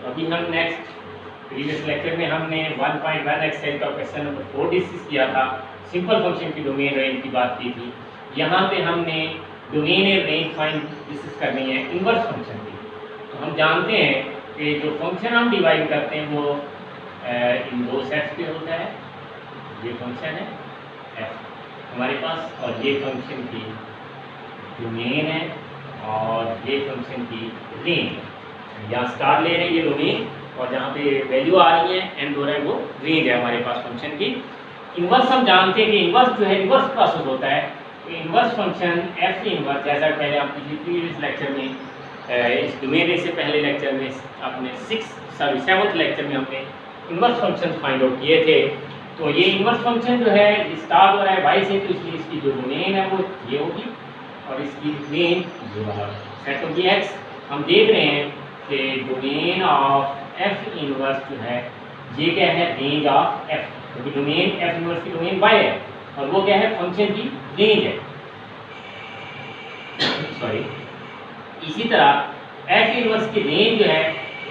अभी हम next previous lecture में हमने 1.1 एक्सेल का क्वेश्चन नंबर 4 डिस्कस किया था, सिंपल फंक्शन की डोमेन रेंज की बात की थी। यहाँ पे हमने डोमेन रेंज फाइंड डिस्कस करनी है इन्वर्स फंक्शन की। तो हम जानते हैं कि जो फंक्शन हम डिवाइड करते हैं वो इन दो सेट्स पे होता है। ये फंक्शन है f हमारे पास, और ये फंक्शन की डोमेन है और ये फंक्शन की रेंज। यहाँ स्टार ले रहे हैं ये डोमेन, और जहाँ पे वैल्यू आ रही है एंड हो रहा है वो रेंज है हमारे पास फंक्शन की। इन्वर्स हम जानते हैं कि इन्वर्स जो है इन्वर्स प्रोसेस होता है। तो इन्वर्स फंक्शन एफ इन्वर्स, जैसा पहले आप प्रीवियस लेक्चर में इस डोमेन से पहले लेक्चर में अपने 7th लेक्चर में हमने इन्वर्स फंक्शन फाइंड आउट किए थे। तो ये इन्वर्स फंक्शन जो है स्टार्ट हो रहा है वाई से, तो इसलिए इसकी जो डोमेन है वो ये होगी और इसकी रेंज ये वाला सेट होगी एक्स। हम देख रहे हैं कि डोमेन ऑफ एफ इनवर्स जो है ये क्या है, रेंज ऑफ एफ, क्योंकि डोमेन एफ इनवर्स की डोमेन वाई है और वो क्या है, फंक्शन की रेंज है। सॉरी, इसी तरह एफ इनवर्स की रेंज जो है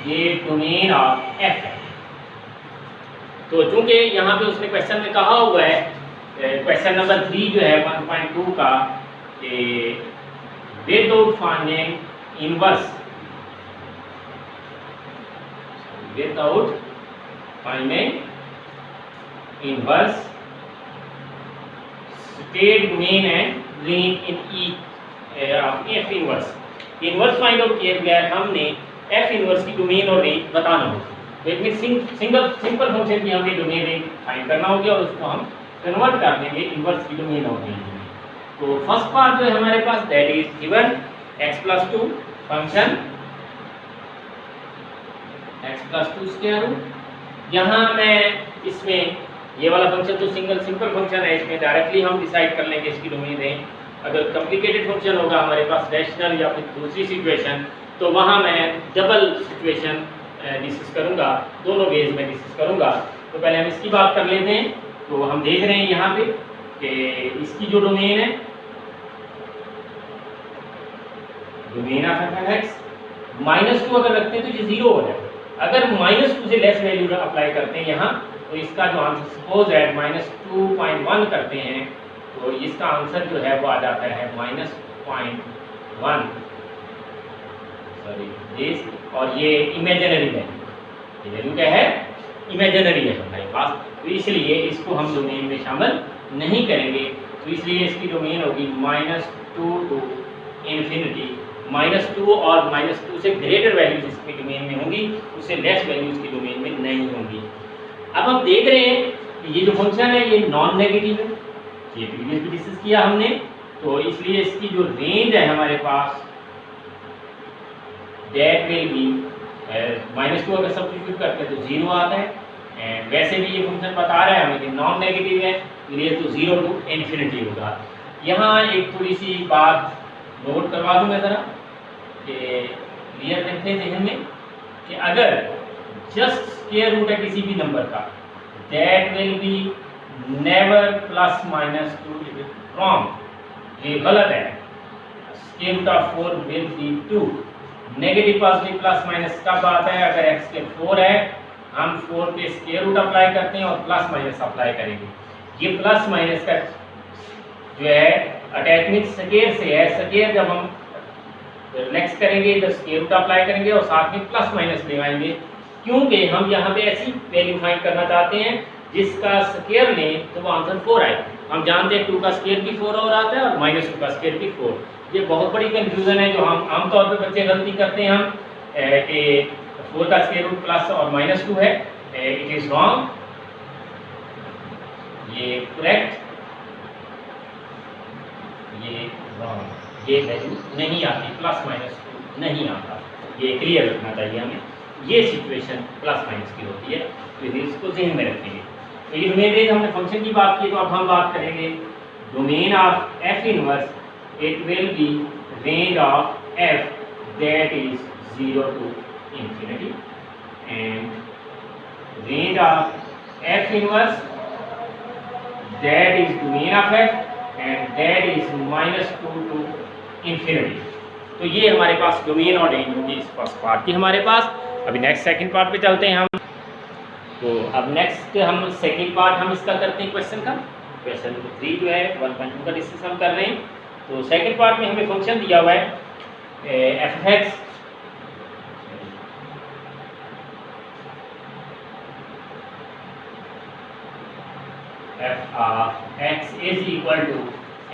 ये डोमेन ऑफ एफ है। तो चूंकि यहाँ पे उसने क्वेश्चन में कहा हुआ है, क्वेश्चन नंबर 3 जो है 1.2 का, without finding inverse, without finding inverse state domain and range in each of F inverse. Inverse find out किए बगैर हमने एफ इनवर्स की डोमेन और रेंज बताना होगा। तो एक सिंपल फंक्शन की हमें डोमेन रेंज फाइंड करना होगा और उसको हम कन्वर्ट कर देंगे इनवर्स की डोमेन और रेंज में। तो फर्स्ट पार्ट जो है हमारे पास that is given x+2 function x+2 square root. यहाँ मैं इसमें ये वाला फंक्शन तो सिंपल फंक्शन है, इसमें डायरेक्टली हम डिसाइड कर लेंगे इसकी डोमेन रेंज। अगर कॉम्प्लिकेटेड फंक्शन होगा हमारे पास रैशनल या फिर दूसरी सिचुएशन, तो वहाँ मैं डबल सिचुएशन डिस्कस करूँगा, दोनों वेज में डिस्कस करूँगा। तो पहले हम इसकी बात कर लेते हैं। तो हम देख रहे हैं यहाँ पे कि इसकी जो डोमेन है, डोमेन ऑफ एफ एक्स -2 अगर रखते हैं तो ये 0 हो जाएगा। अगर -2 से लेस वैल्यू अप्लाई करते हैं यहाँ, तो इसका जो आंसर सपोज है -2.1 करते हैं, तो इसका आंसर जो है वो आ जाता है -0.1, सॉरी दिस, और ये इमेजिनरी वैल्यू, ये वैल्यू क्या है, इमेजिनरी है हमारे पास, तो इसलिए इसको हम डोमेन में शामिल नहीं करेंगे। तो इसलिए इसकी डोमेन होगी -2 टू इन्फिनिटी, -2 और -2 से ग्रेटर वैल्यूज इसकी डोमेन में होंगी, उससे लेस वैल्यूज की डोमेन में नहीं होंगी। अब हम देख रहे हैं कि ये जो फंक्शन है ये नॉन नेगेटिव है, ये प्रीवियस भी डिस्कस किया हमने। तो इसलिए इसकी जो रेंज है हमारे पास दैट विल बी -2 अगर सब्स्टिट्यूट करते हैं तो 0 आता है। एंड वैसे भी ये फंक्शन बता रहा है हमें कि नॉन नेगेटिव है, इसलिए तो 0 टू इन्फिनिटी होगा। यहाँ एक थोड़ी सी बात नोट करवा दूँ मैं ज़रा, कि क्लियर रखते हैं जहन में कि अगर जस्ट स्क्वायर रूट है किसी भी नंबर का, that will be never +-2 wrong, ये गलत है। Square root of 4 will be 2। Negative positive plus minus कब आता है, अगर x के 4 है, हम 4 पे स्क्वायर रूट अप्लाई करते हैं और प्लस माइनस अप्लाई करेंगे। ये प्लस माइनस का जो है अटैचमेंट स्क्वायर से है, स्क्वायर जब हम नेक्स्ट करेंगे तो स्क्वायर रूट अप्लाई करेंगे और साथ में प्लस माइनस लगाएंगे, क्योंकि हम यहाँ पे ऐसी वैल्यू फाइंड करना चाहते हैं जिसका स्क्वायर लें तो वो आंसर 4 आए। हम जानते हैं 2 का स्क्वायर भी 4 और आता है और -2 का स्क्वायर भी 4। ये बहुत बड़ी कंफ्यूजन है जो हम आमतौर पर बच्चे गलती करते हैं, हम कि 4 का स्क्वायर रूट प्लस और -2 है, इट इज रॉन्ग, ये करेक्ट, ये रॉन्ग, ये वैल्यू नहीं आती, +-2 नहीं आता, ये क्लियर रखना चाहिए हमें। ये सिचुएशन +- की होती है, तो इसको ध्यान में रखेंगे। तो ये डोमेन रेंज हमने फंक्शन की बात की, तो अब हम बात करेंगे domain of F inverse. It will be range of f that is 0 to infinity, and range of f inverse that is domain of f, and that is -2 to infinity। तो ये हमारे पास डोमेन और रेंज होगी इस first part की हमारे पास। अभी next second part पे चलते हैं हम। तो अब नेक्स्ट हम सेकंड पार्ट हम इसका करते हैं क्वेश्चन का। क्वेश्चन नंबर 3 जो है 1.2 का डिस्कस हम कर रहे हैं। तो सेकंड पार्ट में हमें फंक्शन दिया हुआ है f(x) f(x) is equal to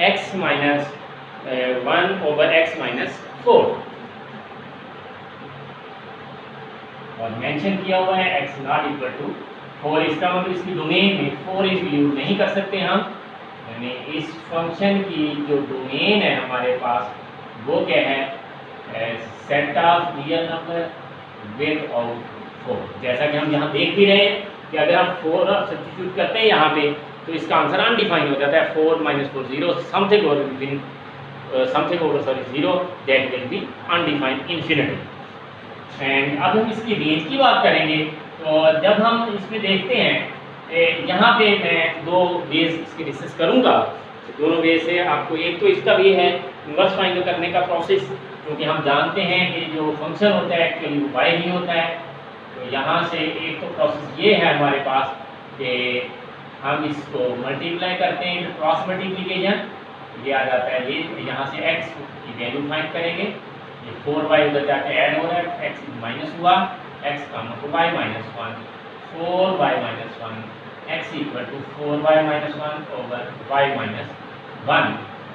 x minus 1/x-4 और मेंशन किया हुआ है x नॉट इक्वल टू 4। इसका मतलब इसकी डोमेन में 4 इंक्लूड नहीं कर सकते हम, यानी इस फंक्शन की जो डोमेन है हमारे पास वो क्या है, set of real number with out 4। जैसा कि हम यहाँ देख भी रहे हैं कि अगर हम 4 सब्स्टिट्यूट करते हैं यहाँ पे तो इसका आंसर अनडिफाइंड हो जाता है। 4 - 4 0 समथिंग और with something over 0 that will be undefined infinity। And अब हम इसकी रेंज की बात करेंगे। तो जब हम इसमें देखते हैं यहाँ पे मैं 2 वेज इसके डिस्कस करूँगा। तो दोनों वे से आपको, एक तो इसका वे है इन्वर्स फाइंड करने का प्रोसेस, क्योंकि हम जानते हैं कि जो फंक्शन होता है एक्चुअली वो y ही होता है। तो यहाँ से एक तो प्रोसेस ये है हमारे पास कि हम इसको मल्टीप्लाई करते हैं, क्रॉस मल्टीप्लिकेशन ये आ जाता है। ये यहाँ से x की वैल्यू फाइंड करेंगे, ये 4y उधर जाके ऐड हो रहा है, x माइनस हुआ, x का मतलब y -1, 4y - 1 x equal to 4y - 1 over y - 1।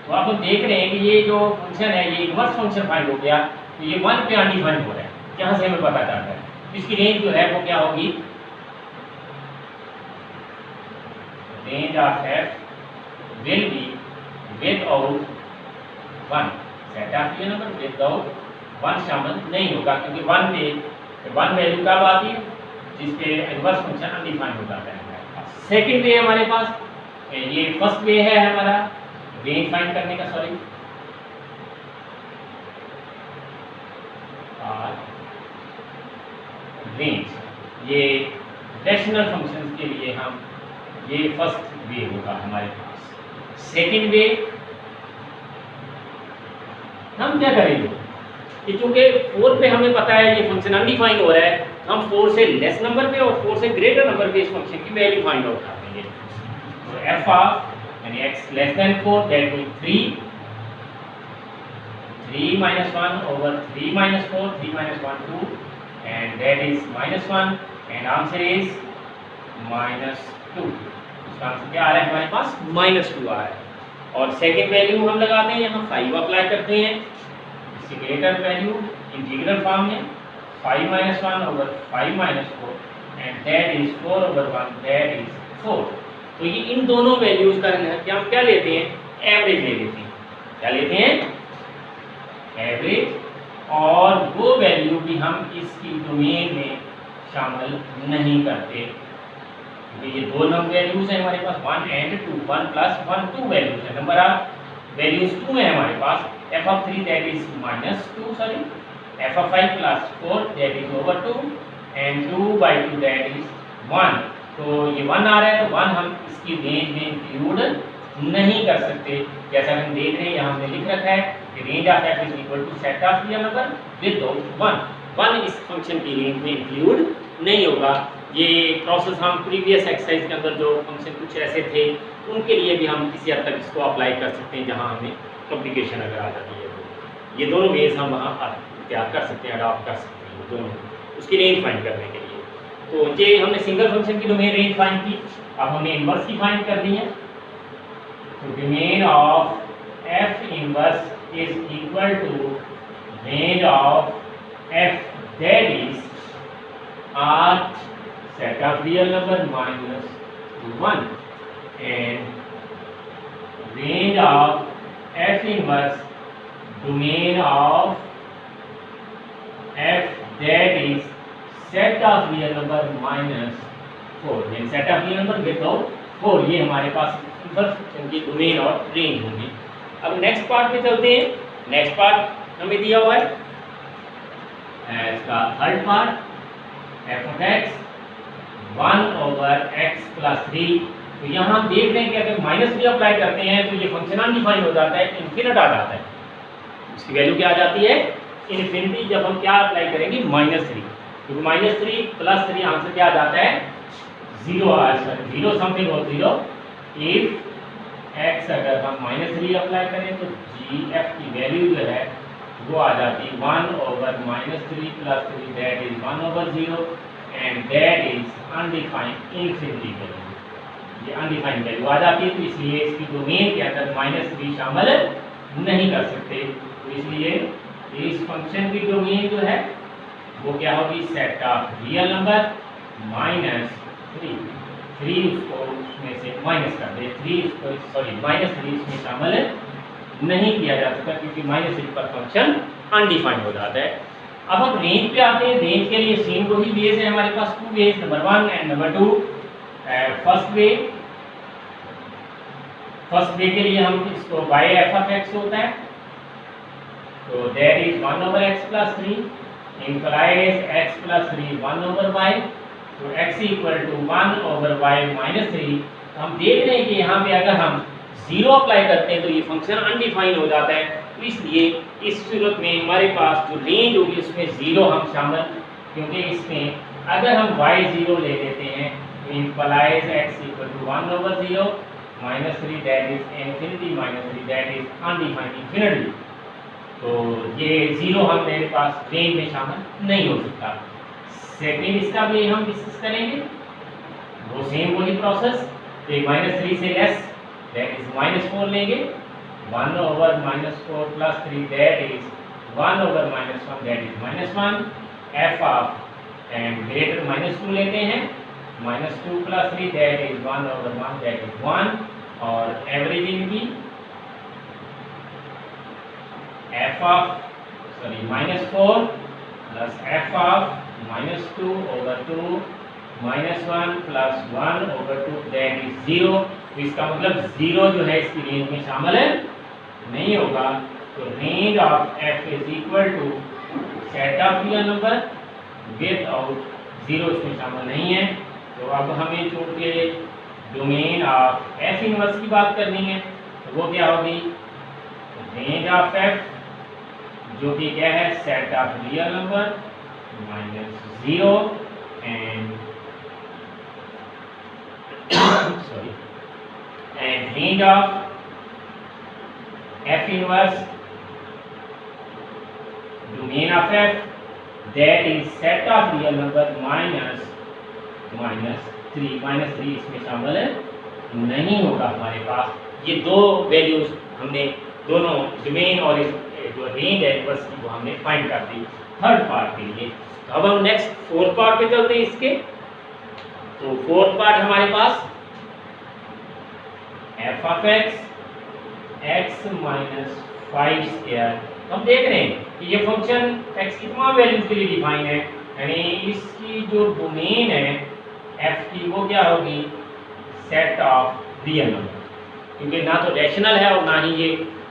तो आप लोग देख रहे हैं कि ये जो फंक्शन है ये इन्वर्स फंक्शन फाइंड हो गया। तो ये 1 पे अनडिफाइंड हो रहा है, यहाँ से हमें पता चलता है। इसकी रेंज जो है वो क्या होगी, range of f will be without 1। Set of real number without 1 शामिल नहीं होगा, क्योंकि 1 पे 1 वैल्यू कब आती है जिसपे इन्वर्स फंक्शन अनडिफाइंड हो जाता है। सेकंड वे हमारे पास, ये फर्स्ट वे है हमारा रेंज फाइंड करने का, सॉरी रेंज, ये रैशनल फंक्शंस के लिए हम, ये फर्स्ट वे होगा हमारे पास। सेकंड वे हम क्या करेंगे कि चूंकि 4 पे हमें पता है ये फंक्शन अनडिफाइंड हो रहा है, हम 4 से लेस नंबर पे और 4 से ग्रेटर नंबर पे इस फंक्शन की वैल्यू फाइंड आउट कर देंगे। तो f ऑफ यानी x less than 4 that will 3 - 1 over 3 - 4, 3 - 1 2 and that is -1 and answer is -2। इसका आंसर क्या आ रहा है हमारे पास, -2 आ रहा है। और सेकंड वैल्यू हम लगाते हैं यहाँ 5 अप्लाई करते हैं, इसकी ग्रेटर वैल्यू इंटीग्रल फॉर्म में 5 - 1 over 5 - 4 and that is 4 over 1 that is 4। तो ये इन दोनों वैल्यूज का हम क्या लेते हैं, एवरेज ले लेते हैं। क्या लेते हैं, एवरेज। और वो वैल्यू भी हम इसकी डोमेन में शामिल नहीं करते, क्योंकि ये 2 नंबर वैल्यूज हैं हमारे पास, 1 and 2, 1 + 1 2 वैल्यूज है। नंबर ऑफ वैल्यूज 2 है हमारे पास। f of 3 that is -2, sorry f of 5 + 4 that is over 2 and 2/2 that is 1। तो ये 1 आ रहा है, तो 1 हम इसकी रेंज में इंक्लूड नहीं कर सकते। जैसा हम देख रहे हैं यहाँ हमने लिख रखा है कि range of f is equal to set of real number without 1 इस फंक्शन की रेंज में इंक्लूड नहीं होगा। ये प्रोसेस हम प्रीवियस एक्सरसाइज के अंदर जो फंक्शन कुछ ऐसे थे उनके लिए भी हम किसी हद तक इसको अप्लाई कर सकते हैं, जहाँ हमें कॉम्प्लिकेशन अगर आ जाती है तो ये दोनों वेज हम वहाँ तैयार कर सकते हैं, अडॉप्ट कर सकते हैं दोनों, उसकी रेंज फाइंड करने के लिए। तो ये हमने सिंगल फंक्शन की डोमेन रेंज फाइंड की, अब हमने इन्वर्स की फाइंड कर दी है। तो domain of f inverse is equal to range of f that is R set of real number -1 and range of f inverse domain of f that is set of real number -4 यानी set of real number without 4, ये हमारे पास inverse function की domain और range होगी। अब next part पे चलते हैं। नेक्स्ट पार्ट हमें दिया हुआ है इसका third part f of x 1 over x + 3। तो यहाँ देख रहे हैं कि अगर माइनस भी अप्लाई करते हैं तो ये फंक्शन अनडिफाइंड हो जाता है, इन्फिनिट आ जाता है। इसकी वैल्यू क्या आ जाती है, इन्फिनिटी। जब हम क्या अप्लाई करेंगे, -3। क्योंकि -3 + 3 आंसर क्या आ जाता है 0 0 समथिंग और 0 इफ x अगर हम -3 अप्लाई करें तो gf की वैल्यू जो है वो आ जाती है 1/-3 + 3 that is 1/0 and that is undefined infinity value. ये अनडिफाइंड वैल्यू आ जाती है, तो इसलिए इसकी डोमेन के अंदर -3 शामिल नहीं कर सकते। तो इसलिए इस फंक्शन की डोमेन जो है वो क्या होगी सेट ऑफ रियल नंबर -3 उसको उसमें से माइनस कर दे, -3 इसमें शामिल नहीं किया जा सकता क्योंकि -3 पर फंक्शन अनडिफाइंड हो जाता है। अब हम रेंज पे आते हैं। रेंज के लिए सेम वही वेज है हमारे पास, 2 ways, number 1 and number 2। First way के लिए हम इसको y(f(x) होता है, तो that is 1/x + 3 implies x + 3 1/y, तो x = 1/y - 3। हम देख रहे हैं कि यहाँ पे अगर हम 0 अप्लाई करते हैं तो ये फंक्शन अनडिफाइंड हो जाता है, तो इसलिए इस सूरत में हमारे पास जो रेंज होगी उसमें 0 हम शामिल, क्योंकि इसमें अगर हम y0 ले लेते हैं तो implies x = 1/0 -3 that is infinity -3 that is undefined infinity. तो ये 0 हम मेरे पास रेंज में शामिल नहीं हो सकता। सेकंड इसका भी हम डिस्कस करेंगे, वो सेम वही प्रोसेस, तो -3 से लेस दैट इज -4 लेंगे, 1/-4 + 3 that is 1/-1 that is -1, f of and greater -2 लेते हैं, -2 + 3 दैट इज 1/1 दैट इज 1, और एवरेजिंग की f of -4 + f of -2/2 -1 + 1/2 that is 0। तो इसका मतलब 0 जो है इसकी रेंज में शामिल नहीं होगा। तो range of f is equal to set of real number without 0 इसमें शामिल नहीं है। तो अब हमें चूंकि डोमेन ऑफ f इनवर्स की बात करनी है, तो वो क्या होगी रेंज ऑफ f, जो कि क्या है set of real number -0 and range of f inverse domain of f that is set of real number -3 इसमें शामिल नहीं होगा हमारे पास। ये दो वैल्यूज हमने दोनों डोमेन और इस जो रेंज है इनवर्स की वो हमने फाइंड कर दी थर्ड पार्ट के लिए। तो अब हम नेक्स्ट फोर्थ पार्ट पे चलते हैं इसके। तो फोर्थ पार्ट हमारे पास f ऑफ x -5²। हम देख रहे हैं कि ये फंक्शन x की तमाम वैल्यूज के लिए डिफाइन है, यानी इसकी जो डोमेन है f की वो क्या होगी सेट ऑफ रियल नंबर, क्योंकि ना तो रैशनल है और ना ही ये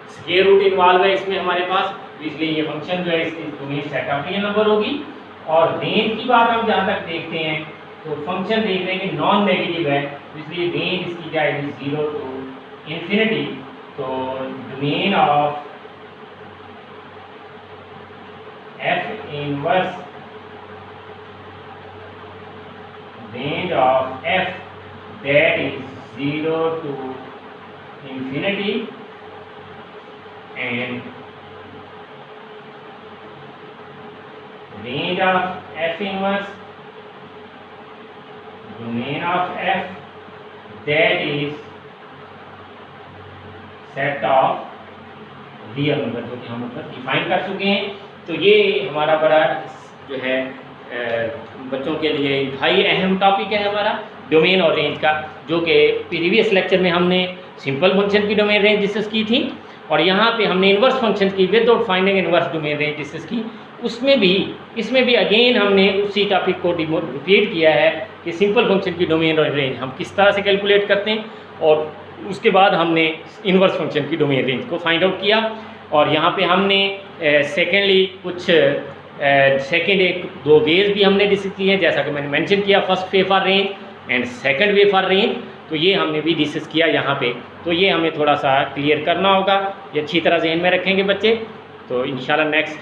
स्क्वायर रूट इन्वॉल्व है इसमें हमारे पास, इसलिए ये फंक्शन जो है इसकी domain set of real number होगी। और रेंज की बात हम जहाँ तक देखते हैं तो फंक्शन देख रहे हैं कि नॉन नेगेटिव है, इसलिए रेंज इसकी जाएगी 0 to infinity। तो domain of f inverse range of f that is 0 to infinity and range of f inverse domain of f that is set of real number, जो कि हम ऊपर डिफाइन कर चुके हैं। तो ये हमारा बड़ा जो है बच्चों के लिए हाई अहम टॉपिक है हमारा डोमेन और रेंज का, जो कि प्रीवियस लेक्चर में हमने सिंपल फंक्शन की डोमेन रेंज डिस्कस की थी, और यहाँ पे हमने इन्वर्स फंक्शन की without finding inverse domain range discuss की। इसमें भी अगेन हमने उसी टॉपिक को रिपीट किया है कि सिंपल फंक्शन की डोमेन और रेंज हम किस तरह से कैलकुलेट करते हैं, और उसके बाद हमने इन्वर्स फंक्शन की डोमेन रेंज को फाइंड आउट किया। और यहाँ पे हमने सेकेंडली कुछ सेकेंड एक दो वेज भी हमने डिस्कस किए हैं, जैसा कि मैंने मेंशन किया, first way for range and second way for range. तो ये हमने भी डिस्कस किया यहाँ पे, तो ये हमें थोड़ा सा क्लियर करना होगा, ये अच्छी तरह जहन में रखेंगे बच्चे। तो इंशाल्लाह नेक्स्ट